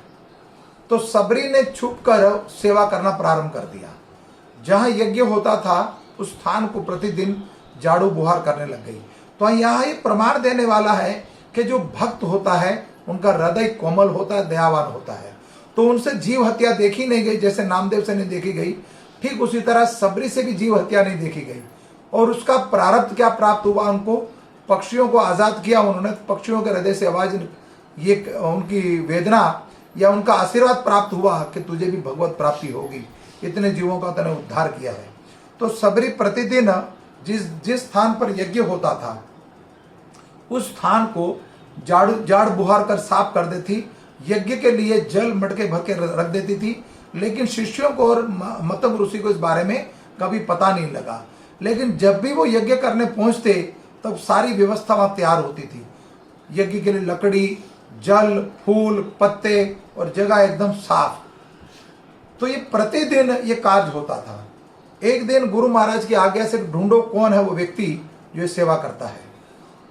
तो सबरी ने छुपकर सेवा करना प्रारंभ कर दिया। जहां यज्ञ होता था उस स्थान को प्रतिदिन झाड़ू बुहार करने लग गई। तो यहाँ ये प्रमाण देने वाला है कि जो भक्त होता है उनका हृदय कोमल होता है, दयावान होता है। तो उनसे जीव हत्या देखी नहीं गई, जैसे नामदेव से नहीं देखी गई, ठीक उसी तरह सबरी से भी जीव हत्या नहीं देखी गई। और उसका प्रारब्ध क्या प्राप्त हुआ? उनको पक्षियों को आजाद किया उन्होंने, पक्षियों के हृदय से आवाज, ये उनकी वेदना या उनका आशीर्वाद प्राप्त हुआ कि तुझे भी भगवत प्राप्ति होगी। इतने जीवों का तूने उद्धार किया है। तो सबरी प्रतिदिन जिस स्थान पर यज्ञ होता था उस स्थान को झाड़ बुहार कर साफ कर देती, यज्ञ के लिए जल मटके भर के रख देती थी। लेकिन शिष्यों को और मतंग ऋषि को इस बारे में कभी पता नहीं लगा। लेकिन जब भी वो यज्ञ करने पहुंचते तब सारी व्यवस्था वहां तैयार होती थी। यज्ञ के लिए लकड़ी, जल, फूल, पत्ते और जगह एकदम साफ। तो ये प्रतिदिन ये कार्य होता था। एक दिन गुरु महाराज की आज्ञा से ढूंढो कौन है वो व्यक्ति जो ये सेवा करता है।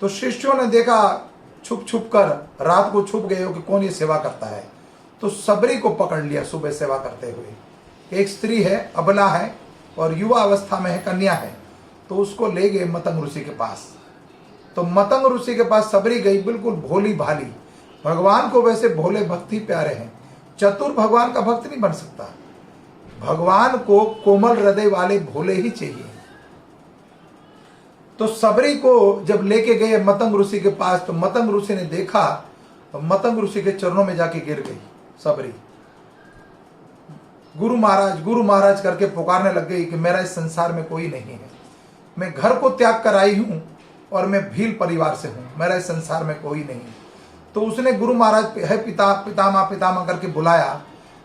तो शिष्यों ने देखा, छुप छुप कर रात को छुप गए हो कि कौन ये सेवा करता है। तो सबरी को पकड़ लिया सुबह सेवा करते हुए। एक स्त्री है, अबला है और युवा अवस्था में है, कन्या है। तो उसको ले गए मतंग ऋषि के पास। तो मतंग ऋषि के पास सबरी गई, बिल्कुल भोली भाली। भगवान को वैसे भोले भक्ति प्यारे हैं, चतुर भगवान का भक्त नहीं बन सकता। भगवान को कोमल हृदय वाले भोले ही चाहिए। तो सबरी को जब लेके गए मतंग ऋषि के पास, तो मतंग ऋषि ने देखा, तो मतंग ऋषि के चरणों में जाके गिर गई सबरी। गुरु महाराज करके पुकारने लग गई कि मेरा इस संसार में कोई नहीं है। मैं घर को त्याग कर आई हूं और मैं भील परिवार से हूं, मेरा इस संसार में कोई नहीं। तो उसने गुरु महाराज है पितामह करके बुलाया।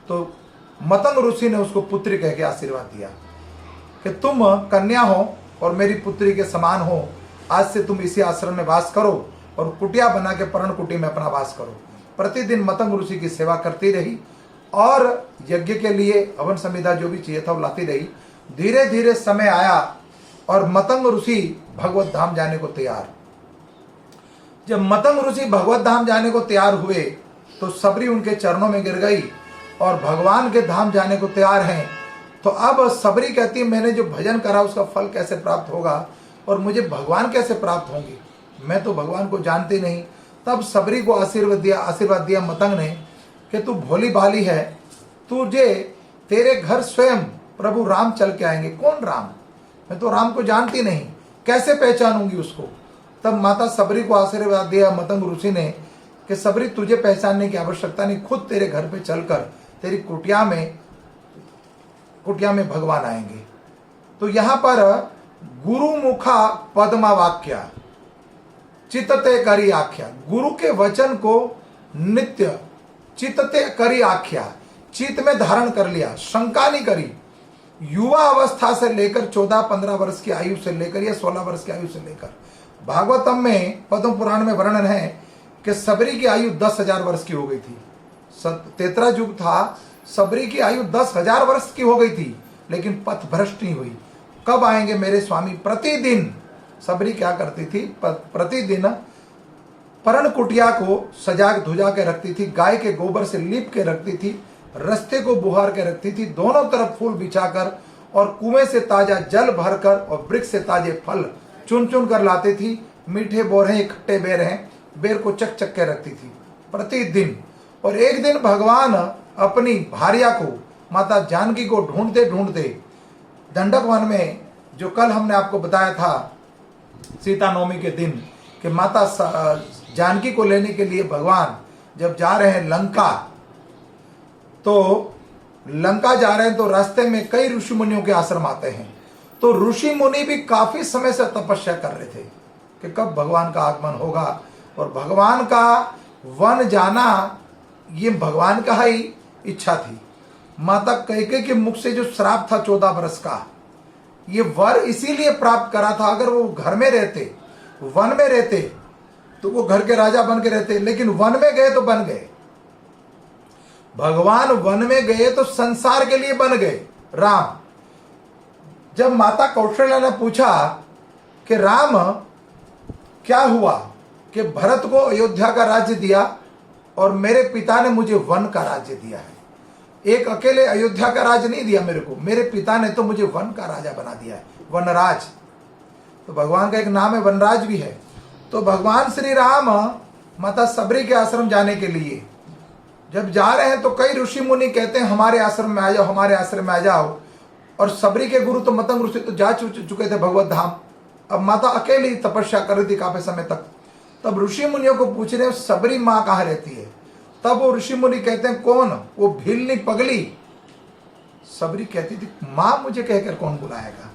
तो मतंग ऋषि ने उसको पुत्री कह के आशीर्वाद दिया कि तुम कन्या हो और मेरी पुत्री के समान हो। आज से तुम इसी आश्रम में वास करो और कुटिया बना के पर्ण कुटी में अपना वास करो। प्रतिदिन मतंग ऋषि की सेवा करती रही और यज्ञ के लिए हवन संविधा जो भी चाहिए था वो लाती रही। धीरे धीरे समय आया और मतंग ऋषि भगवत धाम जाने को तैयार। जब मतंग ऋषि भगवत धाम जाने को तैयार हुए तो सबरी उनके चरणों में गिर गई और भगवान के धाम जाने को तैयार हैं। तो अब सबरी कहती है, मैंने जो भजन करा उसका फल कैसे प्राप्त होगा और मुझे भगवान कैसे प्राप्त होंगे, मैं तो भगवान को जानती नहीं। तब सबरी को आशीर्वाद दिया मतंग ने कि तू भोली भाली है, तुझे तेरे घर स्वयं प्रभु राम चल के आएंगे। कौन राम? मैं तो राम को जानती नहीं, कैसे पहचानूंगी उसको? तब माता सबरी को आशीर्वाद दिया मतंग ऋषि ने कि सबरी तुझे पहचानने की आवश्यकता नहीं, खुद तेरे घर पे चलकर तेरी कुटिया में भगवान आएंगे। तो यहां पर गुरु मुखा पद्मा वाक्या चित्तते करी आख्या, गुरु के वचन को नित्य चित्तते करी आख्या, चित्त में धारण कर लिया, शंका नहीं करी। युवा अवस्था से लेकर 14-15 वर्ष की आयु से लेकर या 16 वर्ष की आयु से लेकर, भागवतम में पद्म पुराण में वर्णन है कि सबरी की आयु 10,000 वर्ष की हो गई थी। तेतरा युग था, सबरी की आयु 10,000 वर्ष की हो गई थी, लेकिन पथ भ्रष्ट नहीं हुई। कब आएंगे मेरे स्वामी? प्रतिदिन सबरी क्या करती थी? प्रतिदिन पर्ण कुटिया को सजा धुजा के रखती थी, गाय के गोबर से लीप के रखती थी, रस्ते को बुहार के रखती थी, दोनों तरफ फूल बिछाकर और कुएं से ताजा जल भरकर और वृक्ष से ताजे फल चुन चुन कर लाती थी। मीठे बोरे, खट्टे बेर को चक चक के रखती थी प्रतिदिन। और एक दिन भगवान अपनी भार्या को, माता जानकी को ढूंढते ढूंढते दंडक वन में, जो कल हमने आपको बताया था सीता नवमी के दिन, कि माता जानकी को लेने के लिए भगवान जब जा रहे हैं लंका, तो लंका जा रहे हैं तो रास्ते में कई ऋषि मुनियों के आश्रम आते हैं। तो ऋषि मुनि भी काफी समय से तपस्या कर रहे थे कि कब भगवान का आगमन होगा। और भगवान का वन जाना ये भगवान का ही इच्छा थी। माता कैकेयी के मुख से जो श्राप था 14 वर्ष का, ये वर इसीलिए प्राप्त करा था। अगर वो घर में रहते, वन में रहते, तो वो घर के राजा बन के रहते, लेकिन वन में गए तो बन गए। भगवान वन में गए तो संसार के लिए बन गए राम। जब माता कौशल्या ने पूछा कि राम क्या हुआ कि भरत को अयोध्या का राज्य दिया और मेरे पिता ने मुझे वन का राज्य दिया है, एक अकेले अयोध्या का राज्य नहीं दिया मेरे को, मेरे पिता ने तो मुझे वन का राजा बना दिया है, वनराज। तो भगवान का एक नाम है, वनराज भी है। तो भगवान श्री राम माता सबरी के आश्रम जाने के लिए जब जा रहे हैं तो कई ऋषि मुनि कहते हैं हमारे आश्रम में आ जाओ, हमारे आश्रम में आ जाओ। और सबरी के गुरु तो मतंग ऋषि तो जा चुके थे भगवत धाम। अब माता अकेली तपस्या कर रही थी काफी समय तक। तब ऋषि मुनियों को पूछ रहे सबरी माँ कहाँ रहती है। तब वो ऋषि मुनि कहते हैं कौन? वो भीलनी पगली। सबरी कहती थी माँ मुझे कहकर कौन बुलाएगा,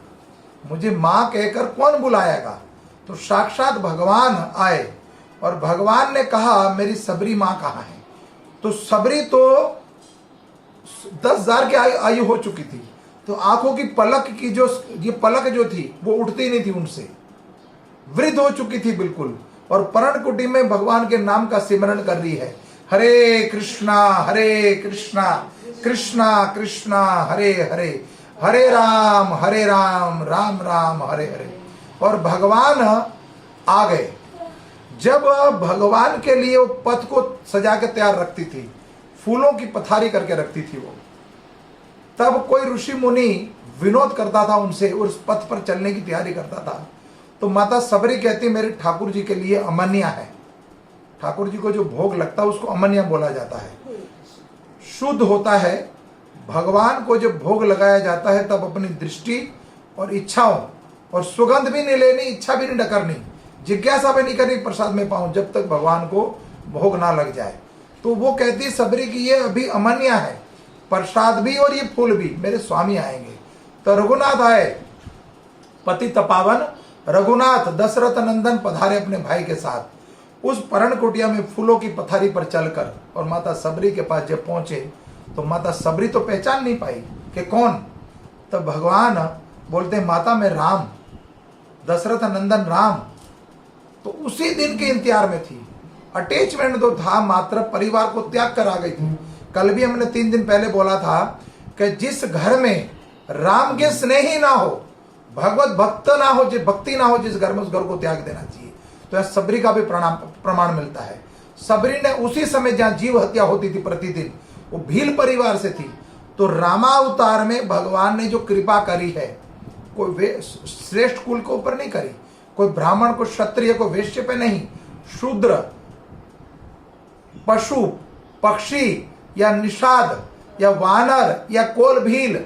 मुझे माँ कहकर कौन बुलाएगा। तो साक्षात भगवान आए और भगवान ने कहा मेरी सबरी माँ कहाँ है। तो सबरी तो 10,000 की आयु हो चुकी थी, तो आंखों की पलक की जो ये पलक जो थी वो उठती नहीं थी उनसे, वृद्ध हो चुकी थी बिल्कुल। और पर्ण कुटी में भगवान के नाम का सिमरन कर रही है, हरे कृष्णा कृष्णा कृष्णा हरे हरे, हरे राम राम राम हरे हरे। और भगवान आ गए। जब भगवान के लिए वो पथ को सजा के तैयार रखती थी, फूलों की पथारी करके रखती थी वो, तब कोई ऋषि मुनि विनोद करता था उनसे, उस पथ पर चलने की तैयारी करता था। तो माता सबरी कहती मेरे ठाकुर जी के लिए अमन्या है। ठाकुर जी को जो भोग लगता है उसको अमन्या बोला जाता है, शुद्ध होता है। भगवान को जब भोग लगाया जाता है तब अपनी दृष्टि और इच्छाओं और सुगंध भी नहीं लेनी, इच्छा भी नहीं करनी, जिज्ञासा भी नहीं करनी प्रसाद में पाऊं, जब तक भगवान को भोग ना लग जाए। तो वो कहती सबरी की ये अभी अमन्या है, प्रसाद भी और ये फूल भी, मेरे स्वामी आएंगे। तो रघुनाथ आए, पति तपावन रघुनाथ दशरथ नंदन पधारे अपने भाई के साथ उस पर्ण कुटिया में फूलों की पथारी पर चलकर। और माता सबरी के पास जब पहुंचे तो माता सबरी तो पहचान नहीं पाई कि कौन। तब भगवान बोलते माता मैं राम, दशरथ नंदन राम। तो उसी दिन के इंतजार में थी, अटैचमेंट तो था, मात्र परिवार को त्याग कर आ गई थी। कल भी हमने 3 दिन पहले बोला था कि जिस घर में राम के स्नेह ही ना हो, भगवत भक्त ना हो, भक्ति ना हो, जिस घर में उस घर को त्याग देना चाहिए। तो सबरी का भी प्रमाण मिलता है। सबरी ने उसी समय जहां जीव हत्या होती थी प्रतिदिन, वो भील परिवार से थी। तो रामावतार में भगवान ने जो कृपा करी है, कोई श्रेष्ठ कुल के ऊपर नहीं करी, कोई ब्राह्मण को क्षत्रिय को वैश्य पे नहीं, शूद्र पशु पक्षी या निषाद या वानर या कोल भील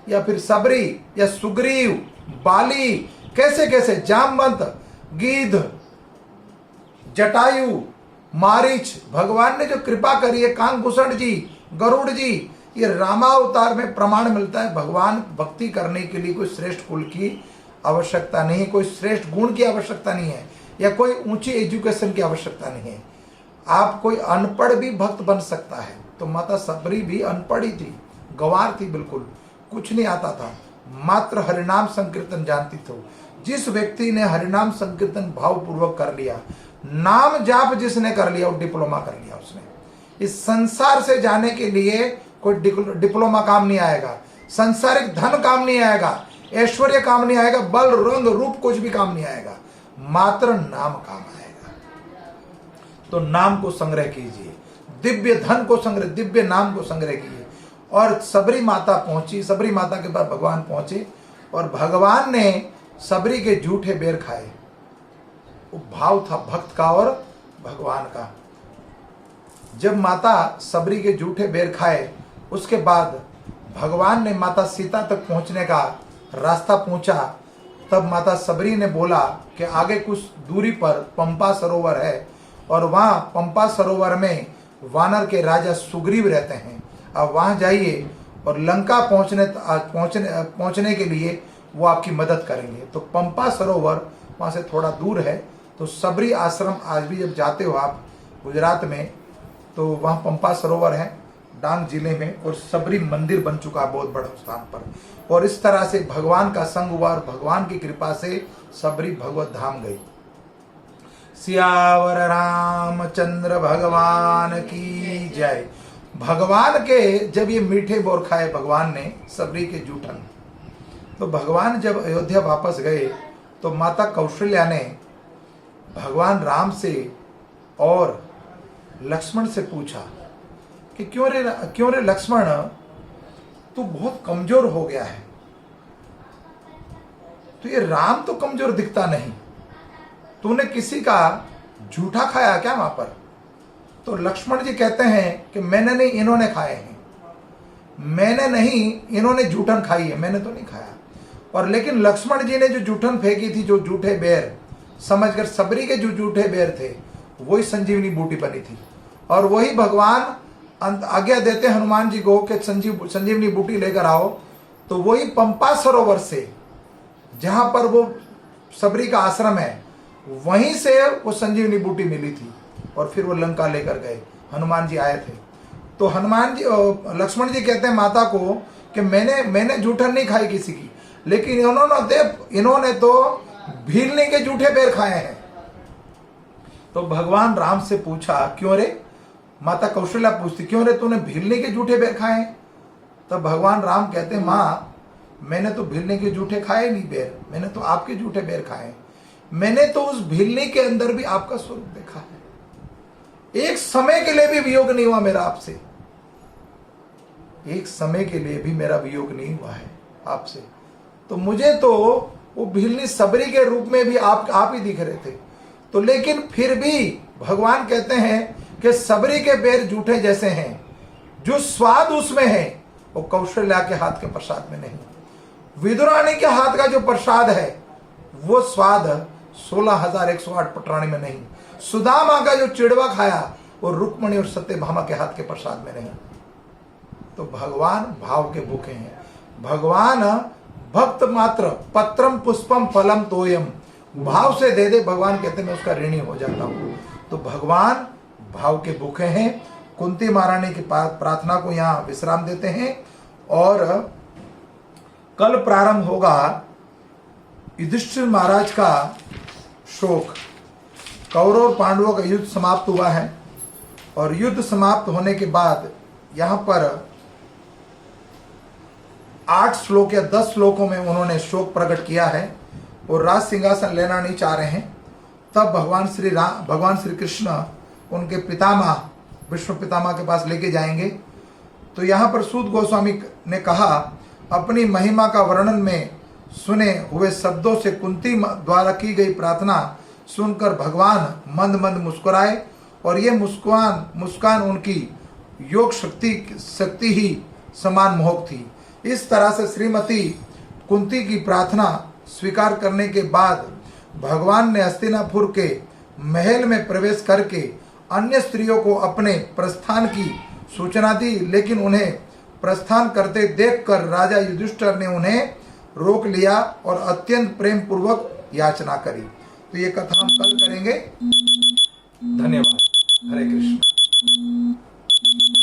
या फिर सबरी या सुग्रीव बाली, कैसे कैसे जामवंत गीध जटायु मारीच, भगवान ने जो कृपा करी है, कांगभूषण जी गरुड़ जी, ये रामावतार में प्रमाण मिलता है। भगवान भक्ति करने के लिए कोई श्रेष्ठ कुल की आवश्यकता नहीं, कोई श्रेष्ठ गुण की आवश्यकता नहीं है, या कोई ऊंची एजुकेशन की आवश्यकता नहीं है। आप कोई अनपढ़ भी भक्त बन सकता है। तो माता सबरी भी अनपढ़ ही थी, गंवार थी, बिल्कुल कुछ नहीं आता था, मात्र हरिनाम संकीर्तन जानती थी। जिस व्यक्ति ने हरिनाम संकीर्तन भावपूर्वक कर लिया, नाम जाप जिसने कर लिया, वो डिप्लोमा कर लिया उसने। इस संसार से जाने के लिए कोई डिप्लोमा काम नहीं आएगा, संसारिक धन काम नहीं आएगा, ऐश्वर्य काम नहीं आएगा, बल रंग रूप कुछ भी काम नहीं आएगा, मात्र नाम काम आएगा। तो नाम को संग्रह कीजिए, दिव्य धन को संग्रह, दिव्य नाम को संग्रह कीजिए। और सबरी माता पहुंची। सबरी माता के पास भगवान पहुंचे और भगवान ने सबरी के जूठे बेर खाए। वो भाव था भक्त का और भगवान का। जब माता सबरी के जूठे बेर खाए उसके बाद भगवान ने माता सीता तक पहुंचने का रास्ता पूछा। तब माता सबरी ने बोला कि आगे कुछ दूरी पर पंपा सरोवर है और वहाँ पंपा सरोवर में वानर के राजा सुग्रीव रहते हैं। अब वहाँ जाइए और लंका पहुँचने के लिए वो आपकी मदद करेंगे। तो पंपा सरोवर वहाँ से थोड़ा दूर है। तो सबरी आश्रम आज भी जब जाते हो आप गुजरात में तो वहाँ पंपा सरोवर है डांग जिले में, और सबरी मंदिर बन चुका है बहुत बड़ा स्थान पर। और इस तरह से भगवान का संग हुआ और भगवान की कृपा से सबरी भगवत धाम गई। सियावर रामचंद्र भगवान की जय। भगवान के जब ये मीठे बोर खाए भगवान ने सबरी के जूठन, तो भगवान जब अयोध्या वापस गए तो माता कौशल्या ने भगवान राम से और लक्ष्मण से पूछा कि क्यों रे लक्ष्मण, तू बहुत कमजोर हो गया है। तो ये राम तो कमजोर दिखता नहीं, तूने किसी का झूठा खाया क्या वहां पर? तो लक्ष्मण जी कहते हैं कि मैंने नहीं, इन्होंने खाए हैं। मैंने नहीं, इन्होंने जूठन खाई है, मैंने तो नहीं खाया। और लेकिन लक्ष्मण जी ने जो जूठन फेंकी थी, जो जूठे बेर समझकर सबरी के जो जूठे बेर थे, वही संजीवनी बूटी बनी थी। और वही भगवान आज्ञा देते हनुमान जी को कि संजीवनी बूटी लेकर आओ। तो वही पंपा सरोवर से, जहां पर वो सबरी का आश्रम है, वहीं से वो संजीवनी बूटी मिली थी। और फिर वो लंका लेकर गए, हनुमान जी आए थे। तो हनुमान जी, लक्ष्मण जी कहते हैं माता को कि मैंने जूठन नहीं खाई किसी की, लेकिन इन्होंने तो भीलने के जूठे बेर खाए हैं। तो भगवान राम से पूछा, क्यों रे? माता कौशल्या पूछती, क्यों रे तूने भीलने के जूठे बेर खाए? तब भगवान राम कहते, माँ मैंने तो भीलने के जूठे खाए नहीं बेर, मैंने तो आपके जूठे बेर खाए। मैंने तो उस भीलने के अंदर भी आपका स्वरूप देखा है। एक समय के लिए भी वियोग नहीं हुआ मेरा आपसे, एक समय के लिए भी मेरा वियोग नहीं हुआ है आपसे। तो मुझे तो वो भीलनी सबरी के रूप में भी आप ही दिख रहे थे। तो लेकिन फिर भी भगवान कहते हैं कि सबरी के बेर जूठे जैसे हैं, जो स्वाद उसमें है वो कौशल्या के हाथ के प्रसाद में नहीं। विदुरानी के हाथ का जो प्रसाद है वो स्वाद 16,108 पटरानी में नहीं। सुदामा का जो चिड़वा खाया वो रुक्मणी और सत्यभामा के हाथ के प्रसाद में नहीं। तो भगवान भाव के भूखे हैं। भगवान भक्त मात्र पत्रम पुष्पम फलम तोयम, भाव से दे दे, भगवान कहते मैं उसका ऋणी हो जाता हूं। तो भगवान भाव के भूखे हैं। कुंती महारानी की प्रार्थना को यहाँ विश्राम देते हैं। और कल प्रारंभ होगा युधिष्ठिर महाराज का शोक। कौरव पांडवों का युद्ध समाप्त हुआ है और युद्ध समाप्त होने के बाद यहाँ पर 8 श्लोक या 10 श्लोकों में उन्होंने शोक प्रकट किया है और राज सिंहासन लेना नहीं चाह रहे हैं। तब भगवान श्री कृष्ण उनके पितामह विष्णु पितामह के पास लेके जाएंगे। तो यहाँ पर सूत गोस्वामी ने कहा, अपनी महिमा का वर्णन में सुने हुए शब्दों से कुंती द्वारा की गई प्रार्थना सुनकर भगवान मंद मंद मुस्कुराए और ये मुस्कान उनकी योग शक्ति ही समान मोहक थी। इस तरह से श्रीमती कुंती की प्रार्थना स्वीकार करने के बाद भगवान ने हस्तिनापुर के महल में प्रवेश करके अन्य स्त्रियों को अपने प्रस्थान की सूचना दी, लेकिन उन्हें प्रस्थान करते देखकर राजा युधिष्ठिर ने उन्हें रोक लिया और अत्यंत प्रेम पूर्वक याचना करी। तो ये कथा हम कल करेंगे। धन्यवाद।